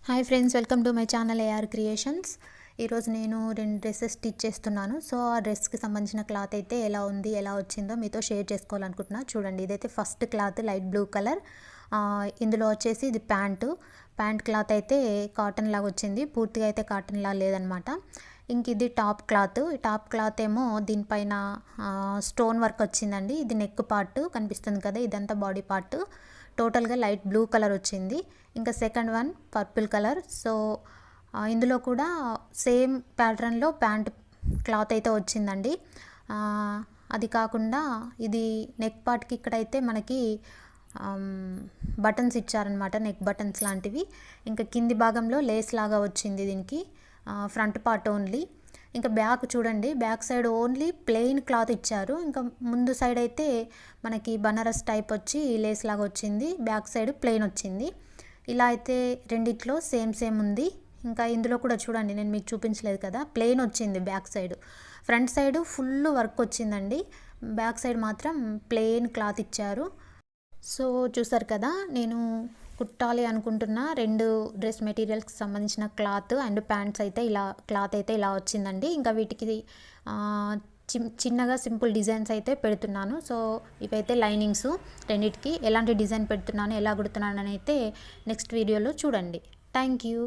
Hi friends, welcome to my channel A R Creations. ఈరోజు నేను 2 dresses stitch చేస్తున్నాను. So ఆ డ్రెస్కి సంబంధించిన క్లాత్ అయితే ఎలా ఉంది, ఎలా వచ్చిందో మీతో షేర్ చేసుకోవాలనుకుంటున్నా. చూడండి, ఇదైతే first cloth light blue colour. ఇందులో వచ్చేసి ఇది ప్యాంట్ క్లాత్ అయితే కాటన్ లాగా వచ్చింది, పూర్తిగా అయితే కాటన్ లాగా లేదనమాట. ఇంక ఇది టాప్ క్లాత్ ఏమో దీనిపైన స్టోన్ వర్క్ వచ్చిందండి. ఇది నెక్ పార్ట్ కనిపిస్తుంది కదా, ఇదంతా బాడీ పార్ట్. టోటల్గా లైట్ బ్లూ కలర్ వచ్చింది. ఇంకా second one purple colour. So ఇందులో కూడా సేమ్ ప్యాటర్న్లో ప్యాంట్ క్లాత్ అయితే వచ్చిందండి. అది కాకుండా ఇది నెక్ పార్ట్కి ఇక్కడైతే మనకి బటన్స్ ఇచ్చారనమాట, నెక్ బటన్స్ లాంటివి. ఇంకా కింది భాగంలో లేస్ లాగా వచ్చింది దీనికి, ఫ్రంట్ పార్ట్ ఓన్లీ. ఇంకా బ్యాక్ చూడండి, back side only plain cloth ఇచ్చారు. ఇంకా ముందు సైడ్ అయితే మనకి బనారస్ టైప్ వచ్చి లేస్ లాగా వచ్చింది, బ్యాక్ సైడ్ ప్లెయిన్ వచ్చింది. ఇలా అయితే రెండిట్లో సేమ్ ఉంది. ఇంకా ఇందులో కూడా చూడండి, నేను మీకు చూపించలేదు కదా, ప్లెయిన్ వచ్చింది back side. Front side full work వచ్చిందండి, బ్యాక్ సైడ్ మాత్రం ప్లెయిన్ క్లాత్ ఇచ్చారు. సో చూసారు కదా, నేను కుట్టాలి అనుకుంటున్న 2 డ్రెస్ మెటీరియల్స్కి సంబంధించిన క్లాత్ అండ్ ప్యాంట్స్ అయితే క్లాత్ అయితే ఇలా వచ్చిందండి. ఇంకా వీటికి చిన్నగా సింపుల్ డిజైన్స్ అయితే పెడుతున్నాను. సో ఇవైతే లైనింగ్స్, రెండిటికి ఎలాంటి డిజైన్ పెడుతున్నాను, ఎలా కుడుతున్నాను అని అయితే నెక్స్ట్ వీడియోలో చూడండి. Thank you.